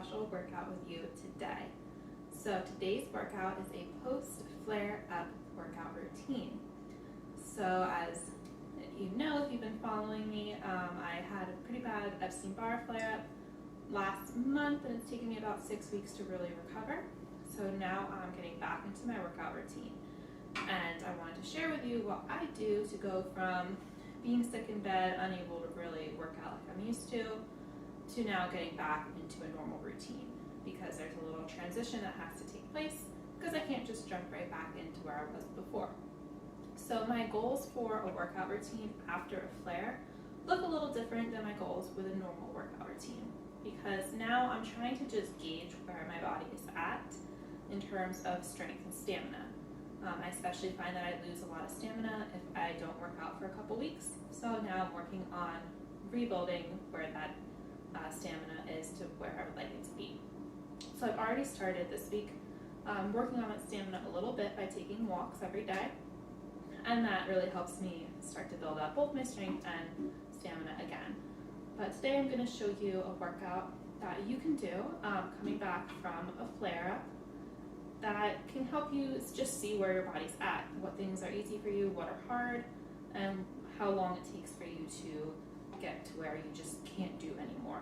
special workout with you today. So today's workout is a post-flare-up workout routine. So as you know, if you've been following me, I had a pretty bad Epstein-Barr flare-up last month, and it's taken me about 6 weeks to really recover. So now I'm getting back into my workout routine. And I wanted to share with you what I do to go from being sick in bed, unable to really work out like I'm used to now getting back into a normal routine, because there's a little transition that has to take place because I can't just jump right back into where I was before. So my goals for a workout routine after a flare look a little different than my goals with a normal workout routine, because now I'm trying to just gauge where my body is at in terms of strength and stamina. I especially find that I lose a lot of stamina if I don't work out for a couple weeks. So now I'm working on rebuilding where that stamina is to where I would like it to be. So I've already started this week working on that stamina a little bit by taking walks every day. And that really helps me start to build up both my strength and stamina again. But today I'm going to show you a workout that you can do coming back from a flare-up that can help you just see where your body's at, what things are easy for you, what are hard, and how long it takes for you to get to where you just can't do anymore.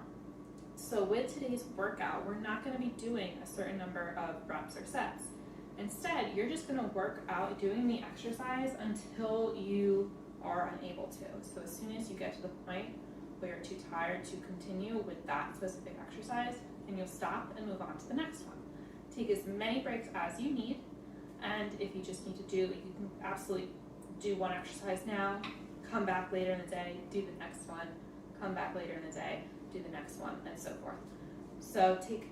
So with today's workout, we're not going to be doing a certain number of reps or sets. Instead, you're just going to work out doing the exercise until you are unable to. So as soon as you get to the point where you're too tired to continue with that specific exercise, then you'll stop and move on to the next one. Take as many breaks as you need, and if you just need to you can absolutely do one exercise now, come back later in the day, do the next one, come back later in the day, do the next one, and so forth. So take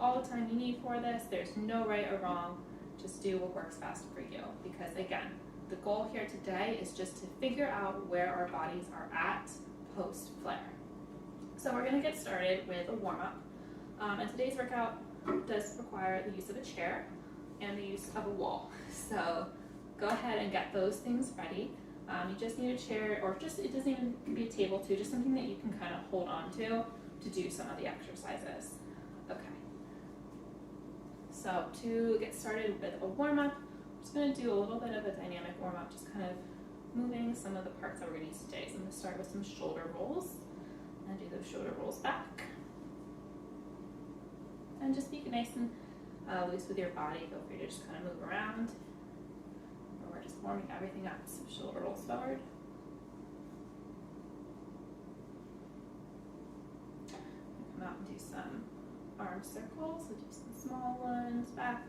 all the time you need for this. There's no right or wrong. Just do what works best for you, because again, the goal here today is just to figure out where our bodies are at post-flare. So we're going to get started with a warm-up, and today's workout does require the use of a chair and the use of a wall. So go ahead and get those things ready. You just need a chair, or just, it doesn't even be a table too, just something that you can kind of hold on to do some of the exercises. Okay. So to get started with a warm-up, I'm just going to do a little bit of a dynamic warm-up, just kind of moving some of the parts that we're going to use today. So I'm going to start with some shoulder rolls, and do those shoulder rolls back. And just be nice and loose with your body. Feel free to just kind of move around. We're just warming everything up. So shoulder rolls forward. Come out and do some arm circles. So do some small ones back.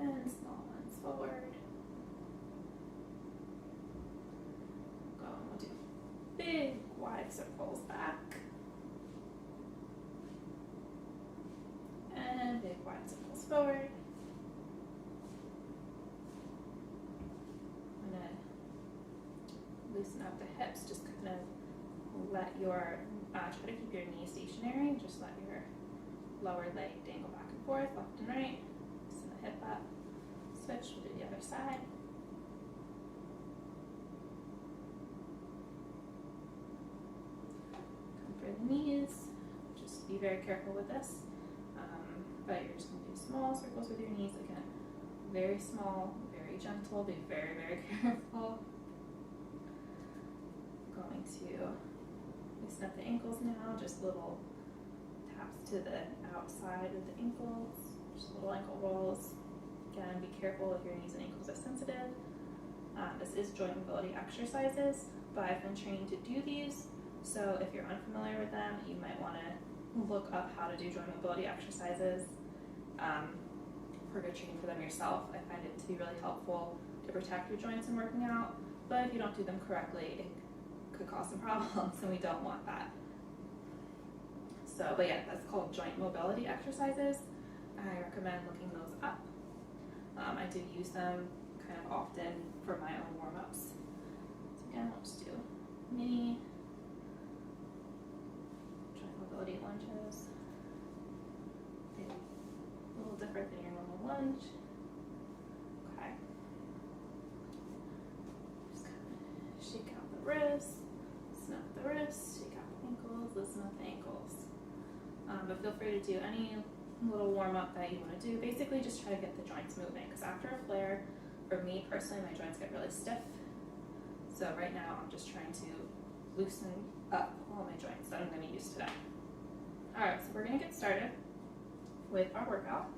And small ones forward. Go, and we'll do big wide circles back. And big wide circles forward. I'm going to loosen up the hips, just kind of let your, try to keep your knee stationary, just let your lower leg dangle back and forth, left and right. Loosen the hip up. Switch, we'll do the other side. The knees, just be very careful with this, but you're just going to do small circles with your knees. Again, very small, very gentle, be very, very careful. Going to loosen up the ankles now, just little taps to the outside of the ankles, just little ankle rolls. Again, be careful if your knees and ankles are sensitive. This is joint mobility exercises, but I've been trained to do these. So if you're unfamiliar with them, you might want to look up how to do joint mobility exercises, or go training for them yourself. I find it to be really helpful to protect your joints in working out, but if you don't do them correctly, it could cause some problems, and we don't want that. So, but yeah, that's called joint mobility exercises. I recommend looking those up. I do use them kind of often for my own warm-ups. So again, we'll just do mini mobility lunges. A little different than your normal lunge. Okay. Just kind of shake out the wrists, snap the wrists, shake out the but feel free to do any little warm-up that you want to do. Basically just try to get the joints moving, because after a flare, for me personally, my joints get really stiff. So right now I'm just trying to loosen up all my joints that I'm going to use today. Alright, so we're going to get started with our workout.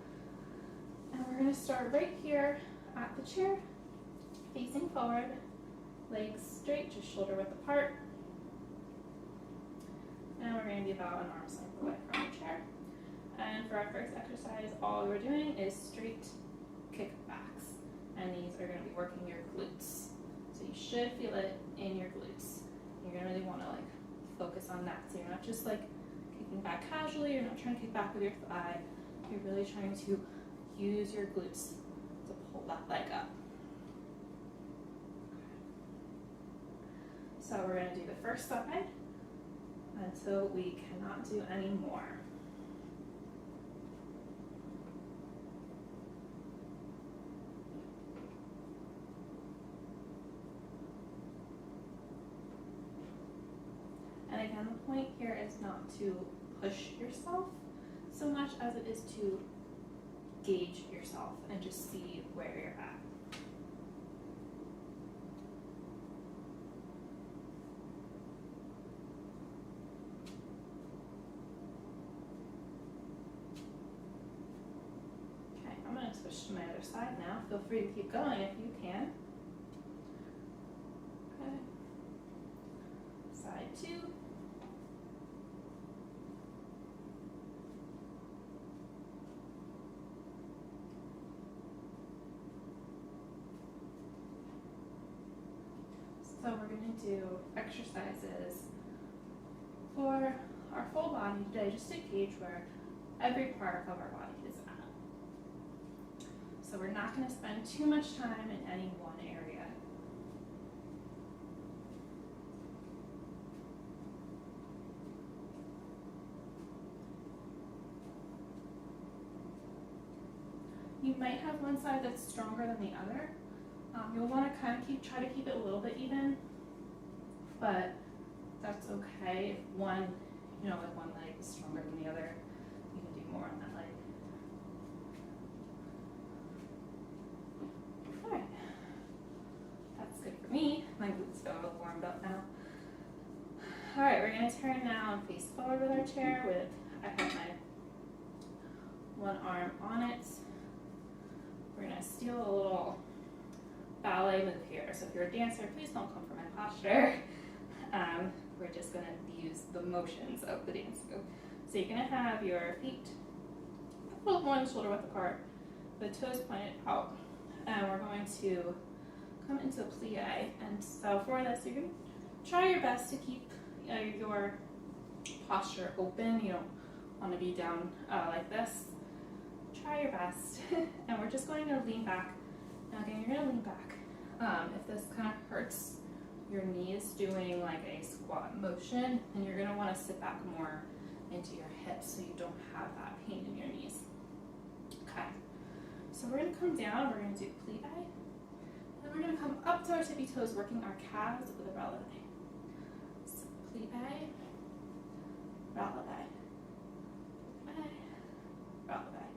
And we're going to start right here at the chair, facing forward, legs straight, just shoulder width apart. And we're going to be about an arm's length away from the chair. And for our first exercise, all we're doing is straight kickbacks. And these are going to be working your glutes. So you should feel it in your glutes. You're going to really want to like focus on that. So you're not just like kicking back casually, you're not trying to kick back with your thigh. You're really trying to use your glutes to pull that leg up. So we're going to do the first side until we cannot do any more. And again, the point here is not to push yourself so much as it is to gauge yourself and just see where you're at. Okay, I'm going to switch to my other side now. Feel free to keep going if you can. Okay. Side 2. So we're going to do exercises for our full body today, just to gauge where every part of our body is at. So we're not going to spend too much time in any one area. You might have one side that's stronger than the other. You'll want to kind of try to keep it a little bit even, but that's okay. If one, like one leg is stronger than the other, you can do more on that leg. All right, that's good for me. My glutes feel warmed up now. All right, we're going to turn now and face forward with our chair. I have my one arm on it. We're going to steal a little ballet move here. So if you're a dancer, please don't come for my posture. We're just going to use the motions of the dance move. So you're going to have your feet a little more than shoulder width apart, the toes pointed out, and we're going to come into a plie. And so for this, you're going to try your best to keep your posture open. You don't want to be down like this. Try your best. And we're just going to lean back. Now again, you're going to lean back. If this kind of hurts your knees doing like a squat motion, and you're going to want to sit back more into your hips so you don't have that pain in your knees. Okay, so we're going to come down, we're going to do plie, and we're going to come up to our tippy toes, working our calves with a releve. So plie, releve, plie, releve.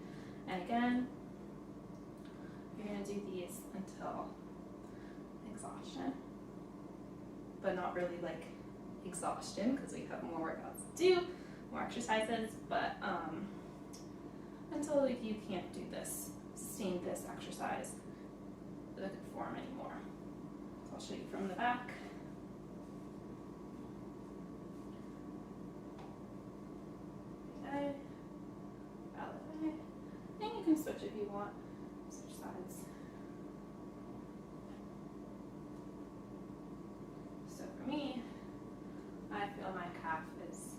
And again, you're going to do these until exhaustion, but not really like exhaustion, because we have more workouts to do, more exercises, but until like you can't do this, sustain this exercise with a good form anymore. So I'll show you from the back. Okay, releve, and you can switch if you want, switch sides. So for me, I feel my calf is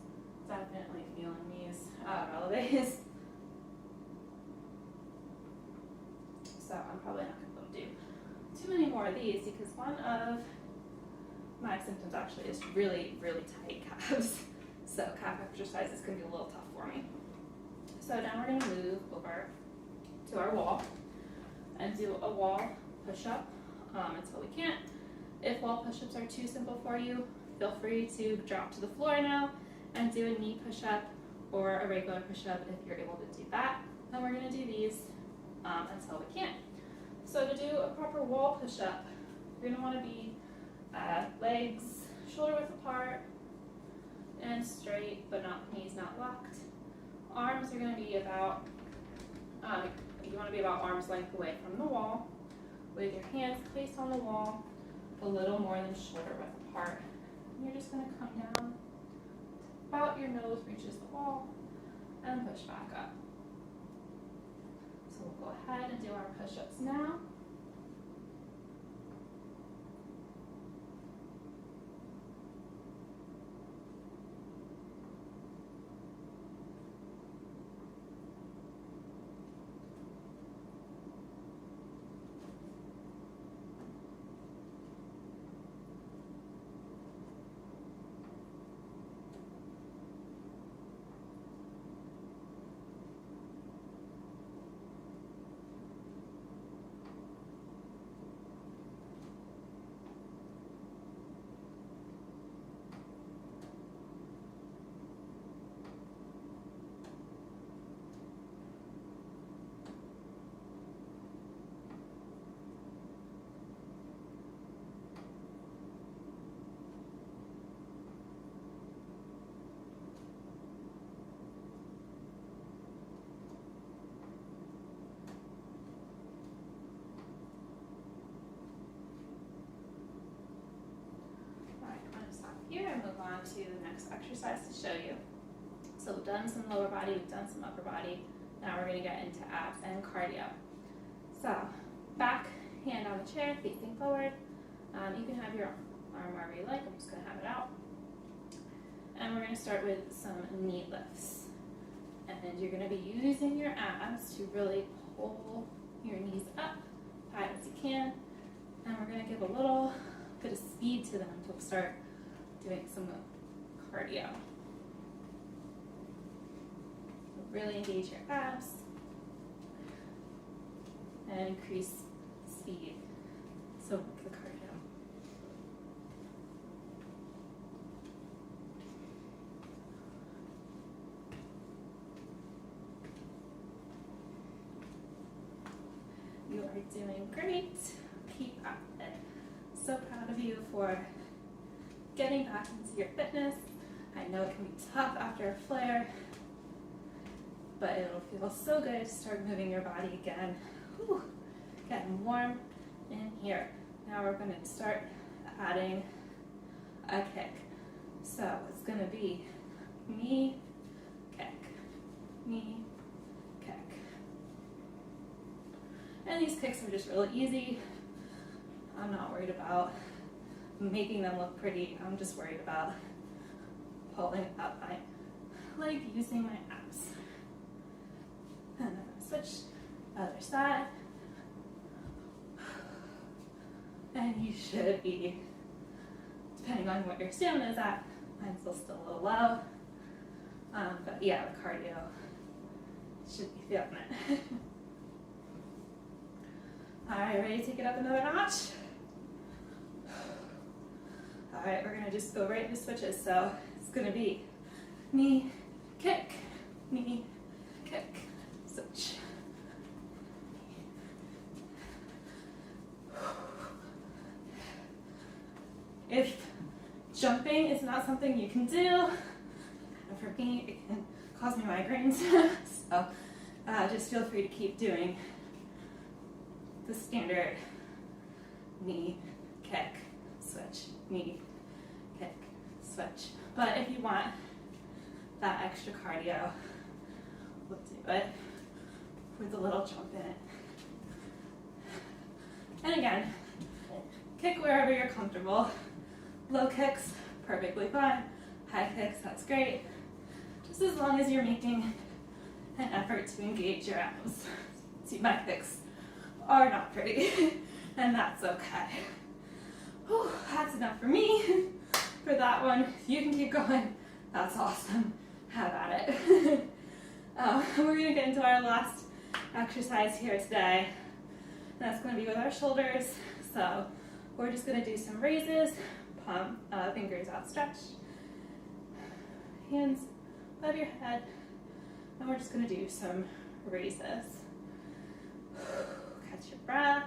definitely feeling these releves. So I'm probably not going to do too many more of these, because one of my symptoms actually is really, really tight calves. So calf exercises can be a little tough for me. So now we're going to move over to our wall and do a wall push-up until we can't. If wall push-ups are too simple for you, feel free to drop to the floor now and do a knee push-up or a regular push-up if you're able to do that. Then we're going to do these until we can't. So to do a proper wall push-up, you're going to want to be legs shoulder width apart and straight, but knees not locked. Arms are going to be about, you want to be about arm's length away from the wall, with your hands placed on the wall a little more than shoulder width apart. And you're just going to come down about your nose reaches the wall and push back up. So we'll go ahead and do our push-ups now. Here and move on to the next exercise to show you. So we've done some lower body, we've done some upper body. Now we're going to get into abs and cardio. So back hand on the chair, facing forward. You can have your arm wherever you like. I'm just going to have it out. And we're going to start with some knee lifts. And then you're going to be using your abs to really pull your knees up high as you can. And we're going to give a little bit of speed to them until we start doing some cardio. Really engage your abs and increase speed. So work the cardio. You are doing great. Keep at it. So proud of you for getting back into your fitness. I know it can be tough after a flare, but it'll feel so good to start moving your body again. Whew. Getting warm in here. Now we're going to start adding a kick. So it's going to be knee, kick, knee, kick. And these kicks are just really easy. I'm not worried about making them look pretty. I'm just worried about pulling up my leg using my abs. And I'm going to switch the other side. And you should be, depending on what your stamina is at, mine's still a little low. But yeah, the cardio should be feeling it. All right, ready to take it up another notch? All right, we're gonna just go right into switches. So it's gonna be knee, kick, knee, kick, switch. If jumping is not something you can do, for me, it can cause me migraines. So just feel free to keep doing the standard knee, kick, switch, knee, kick, switch. But if you want that extra cardio, we'll do it with a little jump in it. And again, kick wherever you're comfortable. Low kicks, perfectly fine. High kicks, that's great. Just as long as you're making an effort to engage your abs. See, my kicks are not pretty, and that's okay. Whew, that's enough for me for that one. If you can keep going, that's awesome. Have at it. We're gonna get into our last exercise here today. That's gonna be with our shoulders. So we're just gonna do some raises, palm, fingers outstretched, hands above your head, we're just gonna do some raises. Catch your breath.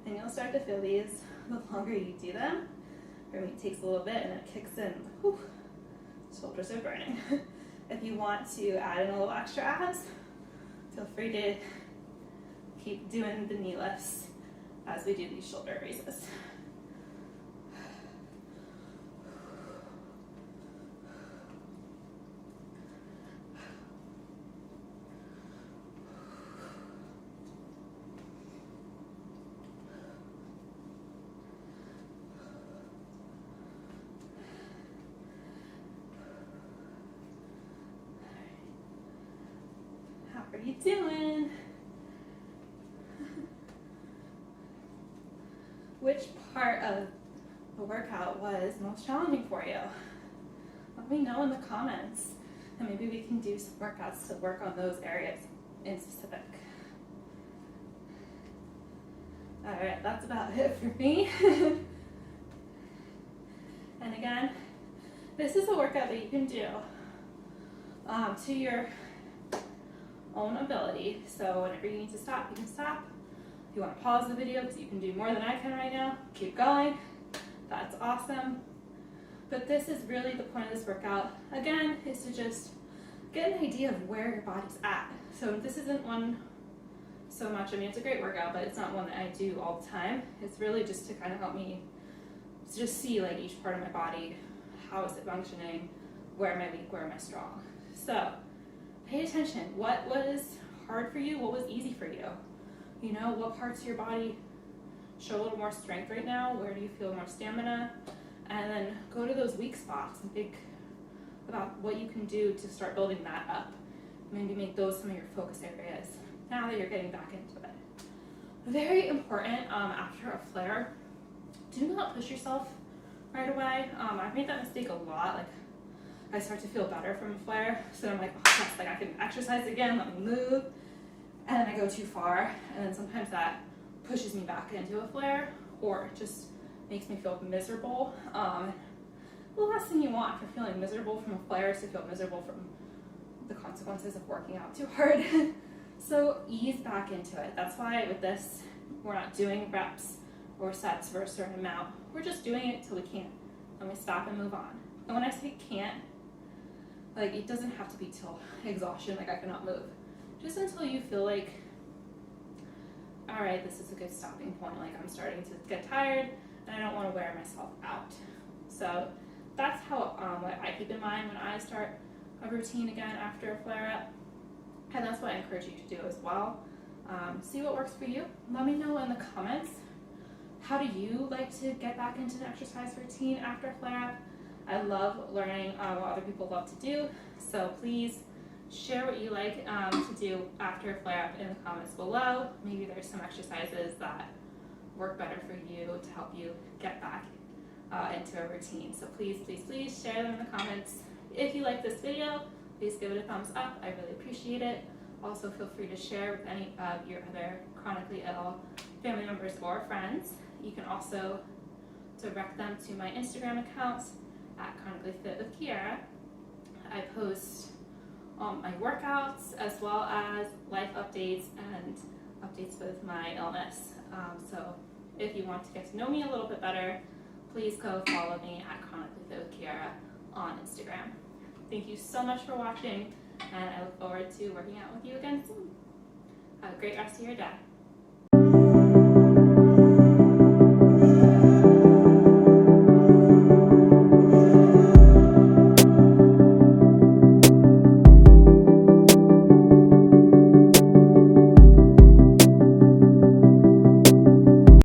And you'll start to feel these the longer you do them. For me, it takes a little bit and it kicks in. Whew. Shoulders are burning. If you want to add in a little extra abs, feel free to keep doing the knee lifts as we do these shoulder raises. How are you doing? Which part of the workout was most challenging for you? Let me know in the comments, and maybe we can do some workouts to work on those areas in specific. All right, that's about it for me. And again, this is a workout that you can do to your own ability. So whenever you need to stop, you can stop. If you want to pause the video because you can do more than I can right now, keep going. That's awesome. But this is really the point of this workout, again, is to just get an idea of where your body's at. So this isn't one so much, I mean, it's a great workout, but it's not one that I do all the time. It's really just to kind of help me to just see like each part of my body, how is it functioning, where am I weak, where am I strong. So pay attention. What was hard for you? What was easy for you? You know, what parts of your body show a little more strength right now? Where do you feel more stamina? And then go to those weak spots and think about what you can do to start building that up. Maybe make those some of your focus areas now that you're getting back into it. Very important after a flare, do not push yourself right away. I've made that mistake a lot. Like, I start to feel better from a flare, so I'm like, oh yes, like I can exercise again, let me move, and then I go too far, and then sometimes that pushes me back into a flare, or it just makes me feel miserable. The last thing you want if you're feeling miserable from a flare is to feel miserable from the consequences of working out too hard. So ease back into it. That's why with this, we're not doing reps or sets for a certain amount. We're just doing it till we can't, and we stop and move on. And when I say can't, like, it doesn't have to be till exhaustion, like I cannot move. Just until you feel like, all right, this is a good stopping point. Like, I'm starting to get tired and I don't want to wear myself out. So that's how what I keep in mind when I start a routine again after a flare-up. And that's what I encourage you to do as well. See what works for you. Let me know in the comments, how do you like to get back into an exercise routine after a flare-up? I love learning what other people love to do, so please share what you like to do after a flare-up in the comments below. Maybe there's some exercises that work better for you to help you get back into a routine. So please, please, please share them in the comments. If you like this video, please give it a thumbs up. I really appreciate it. Also, feel free to share with any of your other chronically ill family members or friends. You can also direct them to my Instagram account at ChronicallyFitwithchiara. I post my workouts as well as life updates and updates with my illness. So if you want to get to know me a little bit better, please go follow me at ChronicallyFitwithchiara on Instagram. Thank you so much for watching, and I look forward to working out with you again soon. Have a great rest of your day.